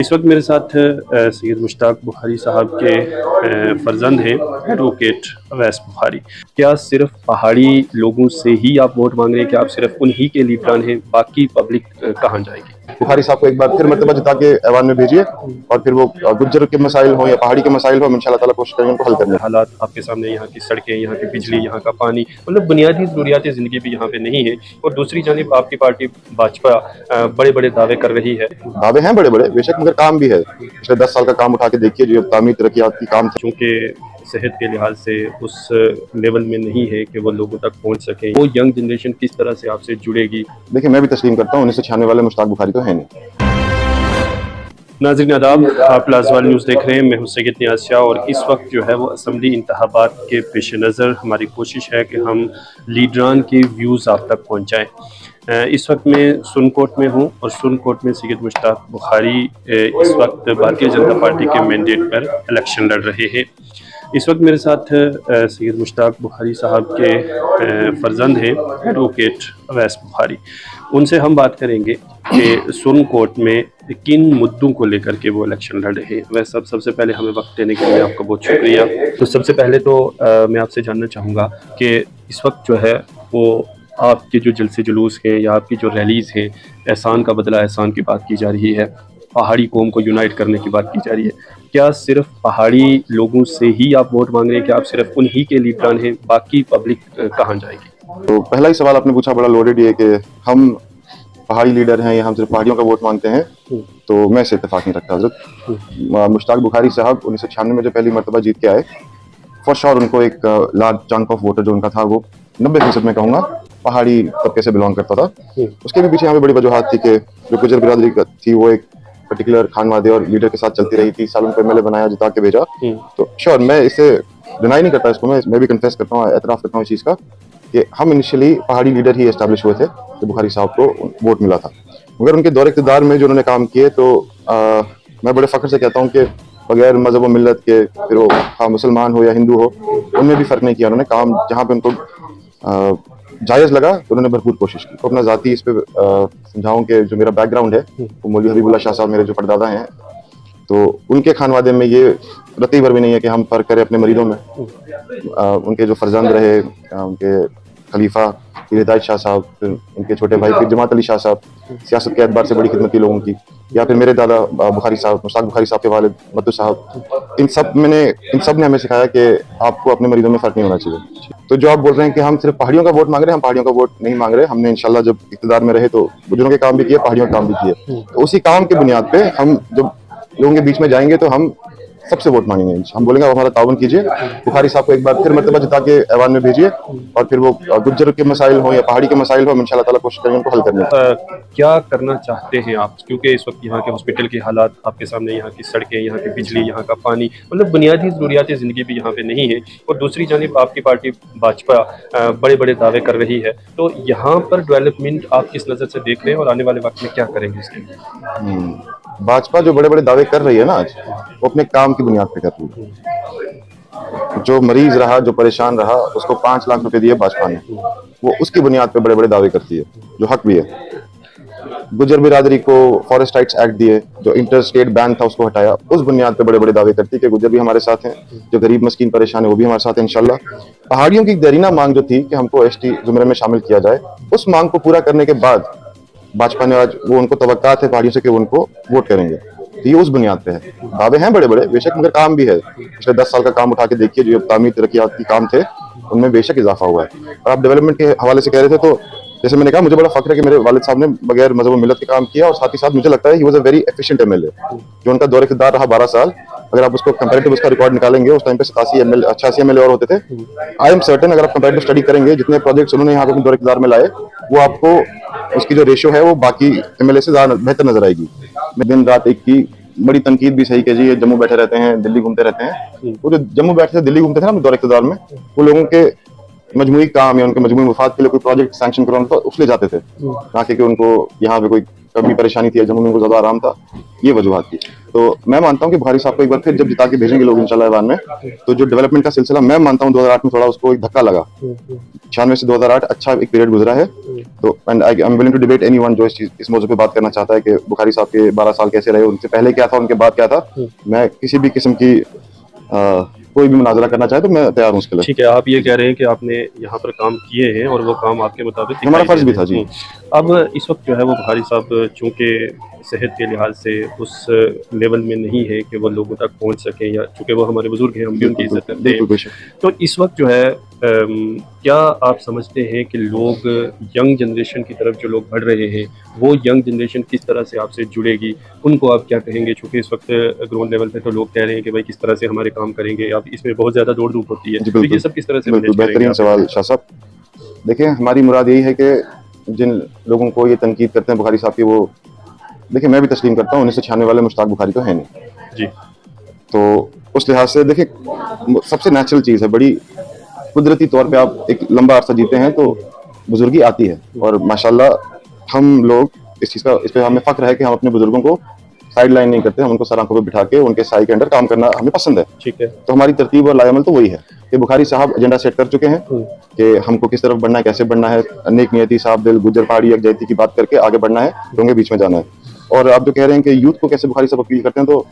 इस वक्त मेरे साथ सैयद मुश्ताक बुखारी साहब के फर्जंद हैं एडवोकेट अवैस बुखारी। क्या सिर्फ पहाड़ी लोगों से ही आप वोट मांग रहे हैं? क्या आप सिर्फ उन्हीं के लीडरान हैं? बाकी पब्लिक कहाँ जाएगी? बुखारी साहब को एक बार फिर मर्तबा जिता के ऐवान में भेजिए और फिर वो गुज्जर के मसाइल हो या पहाड़ी के मसाइल हो, हम इंशाल्लाह ताला कोशिश करेंगे उनको हल करने। हालात आपके सामने, यहाँ की सड़कें, यहाँ की बिजली, यहाँ का पानी, मतलब बुनियादी ज़रूरियात ज़िंदगी भी यहाँ पे नहीं है। और दूसरी जानिब आपकी पार्टी भाजपा बड़े बड़े दावे कर रही है। दावे हैं बड़े बड़े बेशक, मगर काम भी है। पिछले 10 साल का काम उठा के देखिए, जो तामीर तरक्यात की काम था। चूँकि सेहत के लिहाज से उस लेवल में नहीं है कि वो लोगों तक पहुँच सके, वो यंग जनरेशन किस तरह से आपसे जुड़ेगी? देखिए, मैं भी तस्लीम करता हूँ 1996 वाले मुश्ताक बुखारी तो है नहीं। नाज़रीन आदाब, आप लाजवाल न्यूज़ देख रहे हैं। मैं हूं सैयद नियाज़ शाह और इस वक्त जो है वो असम्बली इंतखाबात के पेश नज़र हमारी कोशिश है कि हम लीडरान के व्यूज़ आप तक पहुँचाएँ। इस वक्त मैं सुनकोट में हूं और सुनकोट में सैयद मुश्ताक बुखारी इस वक्त भारतीय जनता पार्टी के मैंडेट पर इलेक्शन लड़ रहे हैं। इस वक्त मेरे साथ सैयद मुश्ताक बुखारी साहब के फर्जंद हैं एडवोकेट अवैस बुखारी। उनसे हम बात करेंगे कि सुनकोट में किन मुद्दों को लेकर के वो इलेक्शन लड़ रहे हैं। वैसे सबसे पहले हमें वक्त देने के लिए आपका बहुत शुक्रिया। तो सबसे पहले तो मैं आपसे जानना चाहूँगा कि इस वक्त जो है वो आपके जो जलसे जुलूस हैं या आपकी जो रैलीज़ हैं, एहसान का बदला एहसान की बात की जा रही है, पहाड़ी कौम को यूनाइट करने की बात की जा रही है। क्या सिर्फ पहाड़ी लोगों से ही आप वोट मांग रहे हैं? क्या आप सिर्फ उन्हीं के लीडरान हैं? बाकी पब्लिक कहाँ जाएगी? तो पहला ही सवाल आपने पूछा बड़ा लोडेड है कि हम पहाड़ी लीडर हैं या हम सिर्फ पहाड़ियों का वोट मांगते हैं, तो मैं इससे इत्तेफाक नहीं रखता। हजरत मुश्ताक बुखारी साहब 1996 में जो पहली मरतबा जीत के आए, फॉर श्योर उनको एक लार्ज चंक ऑफ वोटर जो उनका था वो 90% में कहूँगा पहाड़ी तबके से बिलोंग करता था। उसके भी पीछे हमें बड़ी वजूहत थी कि जो गुजर बिरादरी थी वो एक पर्टिकुलर खानवादे और लीडर के साथ चलती रही। 30 साल उनको एमएलए बनाया, जिता के भेजा। तो श्योर मैं इसे डिनाई नहीं करता, इसको मैं भी कन्फेस करता हूँ, एतराफ़ करता हूँ इस चीज़ का कि हम इनिशियली पहाड़ी लीडर ही एस्टैब्लिश हुए थे तो बुखारी साहब को वोट मिला था। मगर उनके दौर इक़्तिदार में जो उन्होंने काम किए, तो मैं बड़े फ़ख्र से कहता हूँ कि बगैर मज़हब व मिल्लत के, फिर वो हाँ मुसलमान हो या हिंदू हो, उनमें भी फ़र्क नहीं किया। उन्होंने काम जहाँ पे उनको जायज़ लगा तो उन्होंने भरपूर कोशिश की। तो अपना ज़ाती इस पर समझाऊँ कि जो मेरा बैकग्राउंड है वो मौलवी हबीबुल्लाह शाह साहब मेरे जो परदादा हैं, तो उनके खानवादे में ये रत्ती भर भी नहीं है कि हम फ़र्क करें अपने मरीदों में। उनके जो फर्जंद रहे, उनके खलीफा हिदायत शाह साहब, फिर उनके छोटे भाई फिर जमात अली शाह साहब, सियासत के एतबार से बड़ी खिदमत की लोगों की, या फिर मेरे दादा बुखारी साहब, मुश्ताक बुखारी साहब के वालिद मद्दू साहब, इन सब ने हमें सिखाया कि आपको अपने मरीजों में फ़र्क नहीं होना चाहिए। तो जो आप बोल रहे हैं कि हम सिर्फ पहाड़ियों का वोट मांग रहे हैं, हम पहाड़ियों का वोट नहीं मांग रहे। हमने इंशाल्लाह जब इक़्तिदार में रहे तो बुजुर्गों के काम भी किए, पहाड़ियों के काम भी किए। तो उसी काम की बुनियाद पे हम जब लोगों के बीच में जाएंगे तो हम सबसे वोट मांगेंगे। हम बोलेंगे आप हमारा ताउन कीजिए, बुखारी साहब को एक बार फिर मर्तबा जिता के ऐवान में भेजिए और फिर वो गुज्जर के मसाइल हो या पहाड़ी के मसाइल हो, हम इंशाल्लाह ताला कोशिश करेंगे उनको हल करने की। क्या करना चाहते हैं आप? क्योंकि इस वक्त यहाँ के हॉस्पिटल के हालात आपके सामने, यहाँ की सड़कें, यहाँ की बिजली, यहाँ का पानी, मतलब बुनियादी ज़रूरियात ज़िंदगी भी यहाँ पे नहीं है। और दूसरी जानिब आपकी पार्टी भाजपा बड़े बड़े दावे कर रही है। तो यहाँ पर डेवलपमेंट आप किस नज़र से देख रहे हैं और आने वाले वक्त में क्या करेंगे इसके लिए? भाजपा जो बड़े बड़े दावे कर रही है ना आज, वो अपने काम की बुनियाद पे कर रही है। जो मरीज रहा, जो परेशान रहा, उसको 5 लाख रुपए दिए भाजपा ने, वो उसकी बुनियाद पे बड़े बड़े दावे करती है, जो हक भी है। गुजर बिरादरी को फॉरेस्ट राइट्स एक्ट दिए, जो इंटर स्टेट बैन था उसको हटाया, उस बुनियाद पे बड़े बड़े दावे करती है कि गुजर भी हमारे साथ हैं, जो गरीब मस्कीन परेशान है वो भी हमारे साथ है इंशाल्लाह। पहाड़ियों की देरीना मांग जो थी कि हमको एसटी जुमरे में शामिल किया जाए, उस मांग को पूरा करने के बाद भाजपा ने आज वो उनको तवक्कात है पहाड़ियों से कि उनको वोट करेंगे। तो ये उस बुनियाद पे है। दावे हैं बड़े बड़े बेशक, मगर काम भी है। पिछले 10 साल का काम उठा के देखिए, जो तामीर तरक्यात की काम थे उनमें बेशक इजाफा हुआ है। और आप डेवलपमेंट के हवाले से कह रहे थे, तो जैसे मैंने कहा मुझे बड़ा फख्र है कि मेरे वालिद साहब ने बगैर मज़हब व मिल्लत के काम किया और साथ ही साथ मुझे लगता है he was a very efficient MLA. जो उनका दौर इक़्तिदार रहा 12 साल, अगर आप उसको कंपैरेटिव उसका रिकॉर्ड निकालेंगे, उस टाइम पे 88 एमएलए और होते थे। आई एम सर्टेन अगर आप कंपैरेटिव स्टडी करेंगे, जितने प्रोजेक्ट्स उन्होंने यहाँ पे अपने दौर इक़्तिदार में लाए, वो आपको उसकी जो रेशियो है वो बाकी एमएलए से ज़्यादा बेहतर नजर आएगी। मैं दिन रात एक की बड़ी तनकीद भी सही कि जी ये जम्मू बैठे रहते हैं, दिल्ली घूमते रहते हैं। वो जो जम्मू बैठे थे, दिल्ली घूमते थे ना दौर इक़्तिदार में, वो लोगों के मजमूई काम या उनके मजमूई मफाद के लिए कोई प्रोजेक्ट सैंक्शन करवाना था उसलिए जाते थे, ना कि उनको यहाँ पे कोई कभी परेशानी थी या जम्मू में उनको ज्यादा आराम था। ये वजूहत थी। तो मैं मानता हूँ कि बुखारी साहब को एक बार फिर जब जिता के भेजेंगे लोग इंशाल्लाह ऐवान में, तो जो डेवलपमेंट का सिलसिला मैं मानता हूँ 2008 में थोड़ा उसको एक धक्का लगा, 96 से 2008 अच्छा एक पीरियड गुजरा है। तो and I am willing to debate anyone जो इस मौजू पे बात करना चाहता है कि बुखारी साहब के 12 साल कैसे रहे, उनसे पहले क्या था, उनके बाद क्या था। मैं किसी भी किस्म की कोई भी मुनाजरा करना चाहे तो मैं तैयार हूँ उसके लिए। ठीक है, आप ये कह रहे हैं कि आपने यहाँ पर काम किए हैं और वो काम आपके मुताबिक हमारा दिखाई फर्ज दे भी था जी। रहे हैं। अब इस वक्त जो है वो बुखारी साहब चूँकि सेहत के लिहाज से उस लेवल में नहीं है कि वो लोगों तक पहुँच सकें, या चूँकि वो हमारे बुजुर्ग हैं, हम भी उनकी इज्जत करते हैं। तो इस वक्त जो है क्या आप समझते हैं कि लोग यंग जनरेशन की तरफ जो लोग बढ़ रहे हैं, वो यंग जनरेशन किस तरह से आपसे जुड़ेगी, उनको आप क्या कहेंगे? चूँकि इस वक्त ग्राउंड लेवल पे तो लोग कह रहे हैं कि भाई किस तरह से हमारे काम करेंगे, अब इसमें बहुत ज़्यादा दौड़ धूप होती है, तो ये सब किस तरह से मैनेज करेंगे? बेहतरीन सवाल शाह साहब। देखिए, हमारी मुराद यही है कि जिन लोगों को ये तनकीद करते हैं बुखारी साहब की, वो देखिए मैं भी तस्लीम करता हूँ 1996 वाले मुश्ताक बुखारी तो है नहीं जी। तो उस लिहाज से देखिए सबसे नेचुरल चीज़ है, बड़ी कुदरती तौर पे आप एक लंबा अरसा जीते हैं तो बुजुर्गी आती है। और माशाल्लाह हम लोग इस पे हमें फख्र है कि हम अपने बुजुर्गों को साइड लाइन नहीं करते, हम उनको सर आंखों पे बिठा के उनके साई के अंडर काम करना हमें पसंद है। ठीक है। तो हमारी तरतीब और लायामल तो वही है कि बुखारी साहब एजेंडा सेट कर चुके हैं कि हमको किस तरफ बढ़ना है, कैसे बढ़ना है, नेक नियति, साफ दिल, गुज्जर पहाड़ी यकजहती की बात करके आगे बढ़ना है, लोगों के बीच में जाना है। और आप जो कह रहे हैं कि यूथ को कैसे बुखारी साहब अपील करते हैं, तो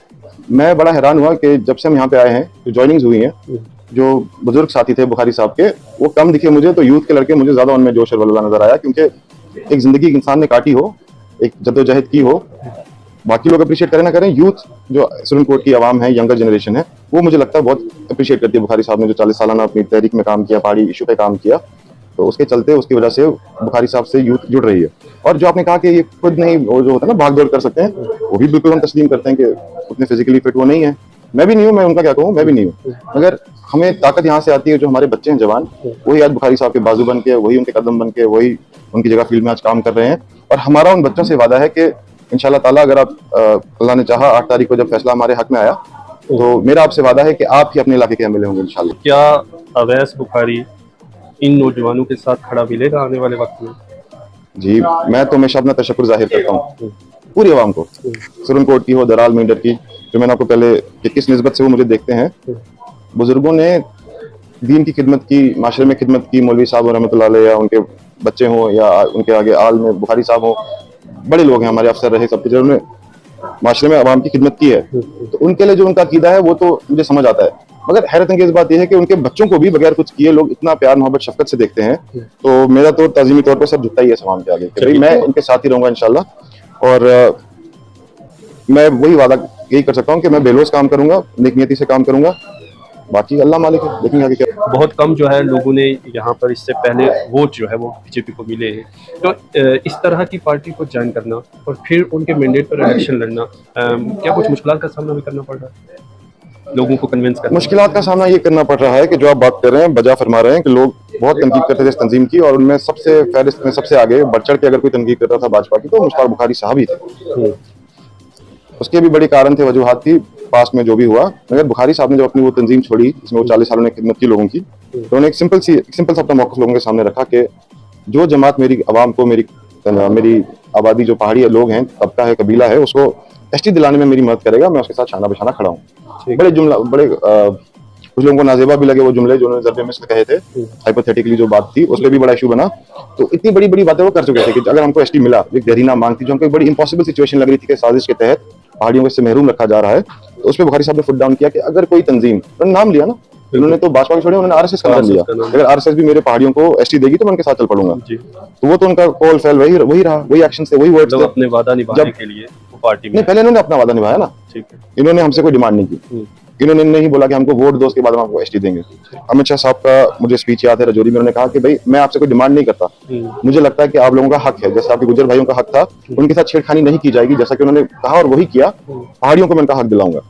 मैं बड़ा हैरान हुआ कि जब से हम यहाँ पे आए हैं, जो ज्वाइनिंग्स हुई हैं, जो बुजुर्ग साथी थे बुखारी साहब के, वो कम दिखे मुझे, तो यूथ के लड़के मुझे ज्यादा उनमें जोश और वल्ला नजर आया। क्योंकि एक जिंदगी इंसान ने काटी हो, एक जद्दोजहद की हो, बाकी लोग अप्रिशिएट करें ना करें, यूथ जो सुरनकोट की आवाम है, यंगर जनरेशन है, वो मुझे लगता है बहुत अप्रिशिएट करती है बुखारी साहब ने जो 40 सालाना अपनी तहरीक में काम किया, पहाड़ी इशू पे काम किया। तो उसके चलते उसकी वजह से बुखारी साहब से यूथ जुड़ रही है। और जो आपने कहा कि ये खुद नहीं, वो जो होता है ना भाग दौड़ कर सकते हैं, वो भी बिल्कुल हम तस्लीम करते हैं कि उतने फिजिकली फिट वो नहीं है। मैं भी नहीं हूँ, मैं उनका क्या कहूँ, मैं भी नहीं हूँ। मगर हमें ताकत यहाँ से आती है, जो हमारे बच्चे हैं जवान, वही आज बुखारी साहब के बाजू बन के, वही उनके कदम बन के, वही उनकी जगह फील्ड में आज काम कर रहे हैं। और हमारा उन बच्चों से वादा है कि इंशाल्लाह ताला अगर आप अल्लाह ने चाहा 8 तारीख को जब फैसला हमारे हक में आया, तो मेरा आपसे वादा है कि आप ही अपने इलाके के एमएलए होंगे इंशाल्लाह। क्या अवैस बुखारी इन नौजवानों के साथ खड़ा मिलेगा आने वाले वक्त में? जी, मैं तो हमेशा अपना तशक्कुर जाहिर करता हूँ पूरी आवाम को, सुरनकोट की हो, दराल मीडर की, जो मैंने आपको पहले कि किस निस्बत से वो मुझे देखते हैं। बुजुर्गों ने दीन की खिदमत की, माशरे में खिदमत की, मौलवी साहब रहमतुल्लाह अलैह, या उनके बच्चे हों या उनके आगे आल में बुखारी साहब हों, बड़े लोग हैं, हमारे अफसर रहे, सब कुछ, जिन्होंने माशरे में आवाम की खिदमत की है। तो उनके लिए जो उनका अकीदा है वो तो मुझे समझ आता है। मगर हैरत अंगेज बात यह है कि उनके बच्चों को भी बगैर कुछ किए लोग इतना प्यार मोहब्बत शफकत से देखते हैं। तो मेरा तो ताज़ीमी तौर पर सब झुकता ही है सवाम के आगे कि भाई मैं इनके साथ ही रहूंगा इंशाल्लाह। और मैं वही वादा यही कर सकता हूँ कि मैं बेलोस काम करूंगा, नेक नियति से काम करूंगा, बाकी अल्लाह मालिक है, देखेंगे आगे क्या। बहुत कम जो है लोगों ने यहाँ पर इससे पहले वोट जो है वो बीजेपी को मिले हैं, तो इस तरह की पार्टी को ज्वाइन करना और फिर उनके मैंडेट पर इलेक्शन लड़ना, क्या कुछ मुश्किलात का सामना भी करना पड़ रहा है? लोगों को कन्विंस करना, मुश्किलात का सामना ये करना पड़ रहा है कि जो आप बात कर रहे हैं बजा फरमा रहे हैं कि लोग बहुत तनकीद करते थे इस तंजीम की, और उनमें सबसे फहरिस्त में सबसे आगे बढ़ चढ़ के अगर कोई तनकीद कर रहा था भाजपा की, तो मुश्ताक बुखारी साहब ही थे। उसके भी बड़े कारण थे, वजूहात थी, पास में जो भी हुआ। मगर बुखारी साहब ने जब अपनी वो तंजीम छोड़ी, जिसमें वो 40 सालों ने खिदमत की लोगों की, तो उन्होंने एक सिंपल सा अपना मौक़िफ़ लोगों के सामने रखा कि जो जमात मेरी आवाम को, मेरी आबादी जो पहाड़ी लोग हैं, तबका है, कबीला है, उसको एसटी दिलाने में मेरी मदद करेगा, मैं उसके साथ शाना बशाना खड़ा हूँ। बड़े कुछ लोगों को नाजेबा भी लगे वो जुमले जो उन्होंने ज़र्बे मिस्ल कहे थे, हाइपोथेटिकली जो बात थी, उस पर भी बड़ा इशू बना। तो इतनी बड़ी बड़ी बातें वो कर चुके थे कि अगर हमको एसटी मिला, एक देरीना मांग थी जो हमको एक बड़ी इंपॉसिबल सिचुएशन लग रही थी कि साजिश के तहत पहाड़ियों को इससे महरूम रखा जा रहा है। तो उस पर बुखारी साहब ने फुट डाउन किया कि अगर कोई तंजीम, उन्होंने नाम लिया ना, उन्होंने तो भाजपा को छोड़े, उन्होंने आरएसएस का नाम लिया, अगर आरएसएस भी मेरे पहाड़ियों को एसटी देगी तो मैं उनके साथ चल पड़ूंगा। तो वो तो उनका कॉल फैल वही रहा, वही एक्शन थे, वही वर्ड्स थे। अपने वादा निभाने के लिए वो पार्टी में पहले इन्होंने अपना वादा निभाया ना, इन्होंने हमसे कोई डिमांड नहीं की, इन्होंने नहीं बोला कि हमको वोट दो उसके बाद हम आपको एसटी देंगे। अमित शाह साहब का मुझे स्पीच याद है रजौरी में, उन्होंने कहा कि भाई मैं आपसे कोई डिमांड नहीं करता, मुझे लगता है कि आप लोगों का हक है, जैसे आपके गुजर भाइयों का हक था, उनके साथ छेड़खानी नहीं की जाएगी, जैसा कि उन्होंने कहा, और वही किया, पहाड़ियों को मैं उनका हक दिलाऊंगा।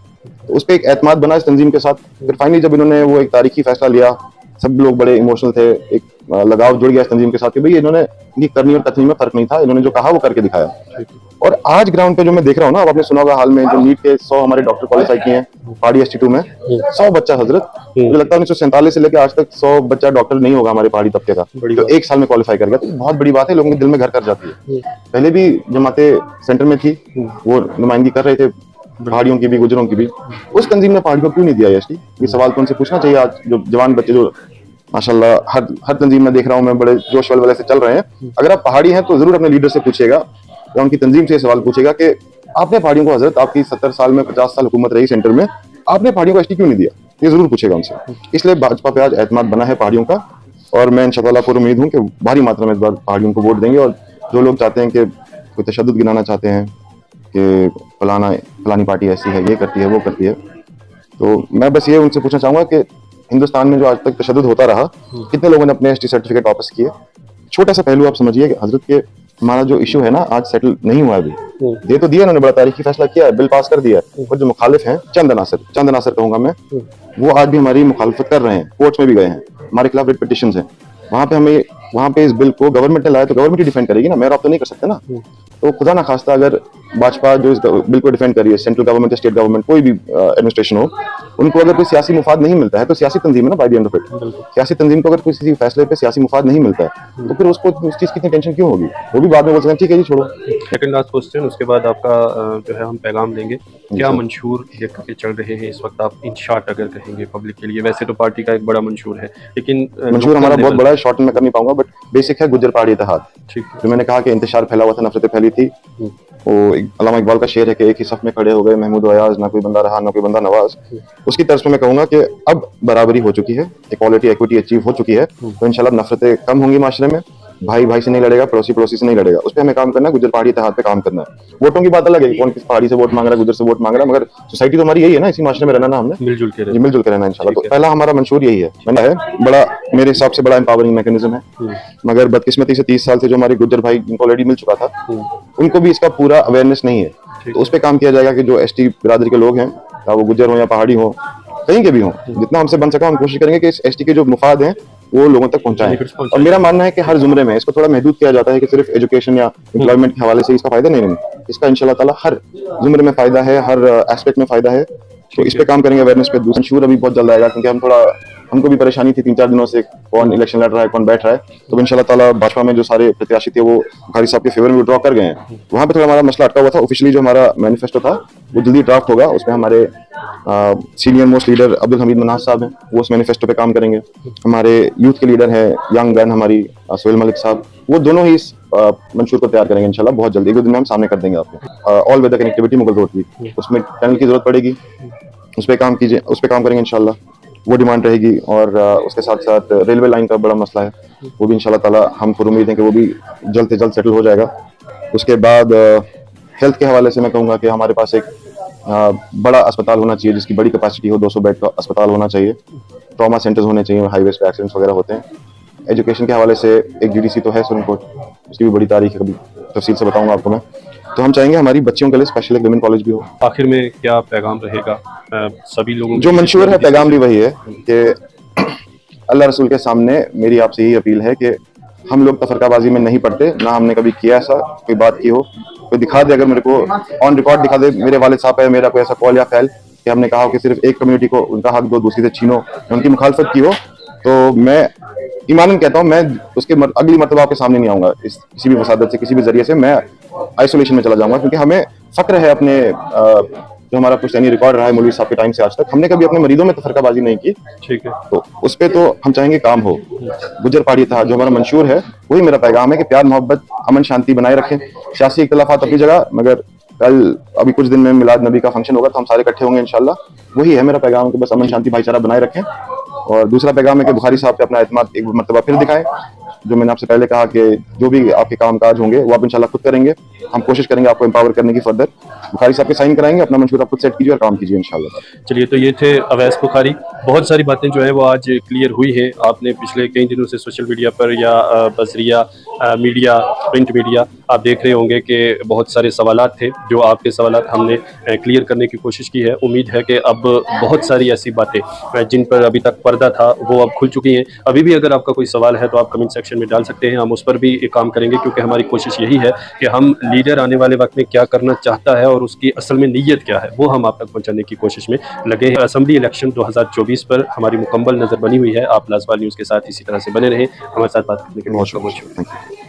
तो उस पर एक एतमाद बना इस तंजीम के साथ। फिर फाइनली जब इन्होंने वो एक तारीखी फैसला लिया, सब लोग बड़े इमोशनल थे, एक लगाव जुड़ गया इस तंजीम के साथ कि भाई इन्होंने इनकी करनी और कथनी में फर्क नहीं था, इन्होंने जो कहा वो करके दिखाया। और आज ग्राउंड पे जो मैं देख रहा हूँ ना, आपने सुना होगा हाल में जो नीट के 100 हमारे डॉक्टर क्वालिफाई किए हैं पहाड़ी ST2 में, 100 बच्चा हजरत, मुझे लगता है 1947 से लेकर आज तक 100 बच्चा डॉक्टर नहीं होगा हमारे पहाड़ी तबके का, तो एक साल में क्वालिफाई कर गया। तो बहुत बड़ी बात है, लोगों के दिल में घर कर जाती है। पहले भी जमातें सेंटर में थी, वो नुमाइंदगी कर रहे थे पहाड़ियों की भी, गुजरों की भी। उस तंजीम ने पहाड़ियों को क्यों नहीं दिया एसटी? ये सवाल तो उनसे पूछना चाहिए। आज जो जवान बच्चे जो माशाल्लाह हर तंजीम में देख रहा हूँ मैं, बड़े जोश वाले से चल रहे हैं। अगर आप पहाड़ी हैं तो जरूर अपने लीडर से पूछिएगा या उनकी तंजीम से सवाल पूछेगा कि आपने पहाड़ियों को, हजरत आपकी 70 साल में 50 साल हुकूमत रही सेंटर में, आपने पहाड़ियों को एसटी क्यों नहीं दिया? ये जरूर पूछेगा उनसे। इसलिए भाजपा पे आज एतमाद बना है पहाड़ियों का, और मैं इंशाअल्लाह पूरी उम्मीद हूँ कि भारी मात्रा में इस बार पहाड़ियों को वोट देंगे। और जो लोग चाहते हैं कि कोई तशद्दुद गिनाना चाहते हैं कि फलानी पार्टी ऐसी है, ये करती है, वो करती है, तो मैं बस ये उनसे पूछना चाहूंगा कि हिंदुस्तान में जो आज तक तशद्दुद होता रहा, कितने लोगों ने अपने एसटी सर्टिफिकेट वापस किए? छोटा सा पहलू आप समझिए कि हजरत के हमारा जो इशू है ना, आज सेटल नहीं हुआ अभी। दे तो दिया उन्होंने, बड़ा तारीखी फैसला किया है, बिल पास कर दिया है, और जो मुखालिफ हैं, चंद अनासर कहूंगा मैं, वो आज भी हमारी मुखालफत कर रहे हैं, कोर्ट्स में भी गए हैं, हमारे खिलाफ रिट पिटिशंस हैं। वहां पे इस बिल को गवर्नमेंट ने लाया तो गवर्नमेंट ही डिफेंड करेगी ना, मेयर आप तो नहीं कर सकते ना। तो खुदा ना खास्ता अगर भाजपा जो इस बिल को डिफेंड कर रही है, सेंट्रल गवर्नमेंट या स्टेट गवर्नमेंट, कोई भी एडमिनिस्ट्रेशन हो, उनको अगर कोई सियासी मुफाद नहीं मिलता है, तो सियासी तंजीम है ना by the end of it. सियासी तंजीम को अगर किसी फैसले पे सियासी मुफाद नहीं मिलता है, तो फिर उसको उस चीज की इतनी टेंशन क्यों होगी? वो भी बाद में बोल सकते हैं ठीक है जी छोड़ो। सेकंड लास्ट क्वेश्चन, उसके बाद आपका जो है हम पैगाम देंगे। क्या मंशूर लेकर के चल रहे हैं इस वक्त आप, इन शॉर्ट अगर कहेंगे पब्लिक के लिए? वैसे तो पार्टी का एक बड़ा मंशूर है, लेकिन मंशूर हमारा बहुत बड़ा है, शॉर्ट में कर नहीं पाऊंगा, बट बेसिक है गुज्जर पहाड़ी इत्तेहाद। ठीक, जो मैंने कहा कि इंतशार फैला हुआ था, नफरतें फैली थी, वो अल्लामा इकबाल का शेर है कि एक ही सफ में खड़े हो गए महमूद अयाज, ना कोई बंदा रहा ना कोई बंदा नवाज। उसकी तरफ से मैं कहूंगा कि अब बराबरी हो चुकी है, इक्वालिटी एक्विटी अचीव हो चुकी है, तो इंशाल्लाह नफरतें कम होंगी माशरे में। भाई भाई से नहीं लड़ेगा, पड़ोसी से नहीं लड़ेगा, उस पर हमें काम करना है, गुज्जर पहाड़ी इत्तेहाद पे काम करना है। वोटों की बात अलग है, कौन किस पहाड़ी से वोट मांग रहा है, गुज्जर से वोट मांग रहा है, मगर सोसाइटी तो हमारी यही है ना, इसी माशरे में रहना ना, हमने मिलजुल के रहना इंशाल्लाह। तो पहला हमारा मंशूर यही है, मैंने है बड़ा, मेरे हिसाब से बड़ा एम्पावरिंग मैकेनिज्म है। मगर बदकिस्मती से 30 साल से जो हमारे गुज्जर भाई, जिनको ऑलरेडी मिल चुका था, उनको भी इसका पूरा अवेयरनेस नहीं है। तो उस पर काम किया जाएगा कि जो एसटी बिरादरी के लोग हैं, वो गुज्जर हो या पहाड़ी हो, कहीं के भी हो, जितना हमसे बन सका हम कोशिश करेंगे कि इस एसटी के जो मुफाद हैं वो लोगों तक पहुंचाएं। और मेरा मानना है कि हर जुमरे में इसको थोड़ा महदूद किया जाता है कि सिर्फ एजुकेशन या एम्प्लॉयमेंट के हवाले से इसका फायदा नहीं, इसका इंशाल्लाह ताला हर जुमरे में फायदा है, हर एस्पेक्ट में फायदा है। तो इस पे काम करेंगे, अवेयरनेस पे। दूसरा मंशूर अभी बहुत जल्द आएगा, क्योंकि हमको भी परेशानी थी 3-4 दिनों से, कौन इलेक्शन लड़ रहा है, कौन बैठ रहा है। तो इंशाल्लाह ताला भाजपा में जो सारे प्रत्याशी थे वो बुखारी साहब के फेवर में विड्रॉ कर गए हैं। वहां पे थोड़ा हमारा मसला अटका हुआ था। ऑफिशियली जो हमारा मैनिफेस्टो था वो जल्दी ड्राफ्ट होगा, उसमें हमारे senior most leader Abdul Hamid Mannas साहब हैं, वो उस मैनिफेस्टो पे काम करेंगे। हमारे यूथ के लीडर हैं यंग गन हमारी सोहेल मलिक साहब, वो दोनों ही इस मंशूर को तैयार करेंगे इंशाल्लाह बहुत जल्दी, 1-2 दिन में हम सामने कर देंगे आपको। All weather connectivity Mughal road की, उसमें टनल की जरूरत पड़ेगी, उस पर काम करेंगे इंशाल्लाह, वो डिमांड रहेगी। और उसके साथ साथ रेलवे लाइन का बड़ा मसला है, वो भी इंशाल्लाह ताला हम पूरी उम्मीद है कि वो भी जल्द से जल्द सेटल हो जाएगा। उसके बाद हेल्थ के हवाले से मैं कहूँगा कि हमारे पास एक बड़ा अस्पताल होना चाहिए, जिसकी बड़ी कैपेसिटी हो, 200 बेड का अस्पताल होना चाहिए, ट्रॉमा सेंटर्स होने चाहिए, हाईवेज पे एक्सीडेंट्स वगैरह होते हैं। एजुकेशन के हवाले से एक जीडीसी तो है सुप्रीम कोर्ट, उसकी भी बड़ी तारीख है, कभी तफसील से बताऊंगा आपको मैं। तो हम चाहेंगे हमारी बच्चियों के लिए स्पेशल एक विमेन कॉलेज भी हो। आखिर में क्या पैगाम रहेगा सभी लोगों? जो मंशूर है पैगाम भी वही है कि अल्लाह रसूल के सामने मेरी आपसे यही अपील है कि हम लोग तफरकाबाजी में नहीं पड़ते, ना हमने कभी किया ऐसा कोई बात की हो। कोई दिखा दे, अगर मेरे को ऑन रिकॉर्ड दिखा दे, मेरे वालिद साहब है, मेरा कोई ऐसा कॉल या फैल कि हमने कहा हो कि सिर्फ एक कम्युनिटी को उनका हक दो, दूसरी से छीनो, उनकी मुखालफत की हो, तो मैं ईमानन कहता हूँ मैं उसके अगली मरतबा आपके सामने नहीं आऊंगा। किसी भी वसादत से, किसी भी जरिए से मैं आइसोलेशन में चला जाऊंगा, क्योंकि हमें फक्र है अपने जो हमारा पुश्तैनी रिकॉर्ड रहा है मौलवी साहब के टाइम से आज तक, हमने कभी अपने मरीजों में तफरकाबाजी नहीं की। ठीक है, तो उस पे तो हम चाहेंगे काम हो। गुज्जर पहाड़ी था जो हमारा मंशूर है, वही मेरा पैगाम है कि प्यार मोहब्बत अमन शांति बनाए रखें। सियासी इख्तिलाफात अपनी जगह, मगर कल अभी कुछ दिन में मिलाद नबी का फंक्शन होगा तो हम सारे इकट्ठे होंगे इंशाल्लाह। वही है मेरा पैगाम कि बस अमन शांति भाईचारा बनाए रखें। और दूसरा पैगाम है कि बुखारी साहब पे अपना एतमाद एक मरतबा फिर दिखाएं। जो मैंने आपसे पहले कहा कि जो भी आपके कामकाज होंगे वो आप इंशाल्लाह खुद करेंगे, हम कोशिश करेंगे आपको एम्पावर करने की। फर्दर बुखारी साहब के साइन कराएंगे, अपना मंशूर आप खुद सेट कीजिए और काम कीजिए इंशाल्लाह। चलिए, तो ये थे अवैस बुखारी। बहुत सारी बातें जो है वो आज क्लियर हुई है। आपने पिछले कई दिनों से सोशल मीडिया पर या बजरिया मीडिया, प्रिंट मीडिया, आप देख रहे होंगे कि बहुत सारे सवालात थे, जो आपके सवालात हमने क्लियर करने की कोशिश की है। उम्मीद है कि अब बहुत सारी ऐसी बातें जिन पर अभी तक पर्दा था वो अब खुल चुकी हैं। अभी भी अगर आपका कोई सवाल है तो आप कमेंट सेक्शन में डाल सकते हैं, हम उस पर भी एक काम करेंगे, क्योंकि हमारी कोशिश यही है कि हम लीडर आने वाले वक्त में क्या करना चाहता है और उसकी असल में नीयत क्या है वो हम आप तक पहुंचाने की कोशिश में लगे हैं। असेंबली इलेक्शन 2024 पर हमारी मुकम्मल नज़र बनी हुई है। आप लाजवाल न्यूज़ के साथ इसी तरह से बने रहें। हमारे साथ बात करने के लिए बहुत शुक्रिया।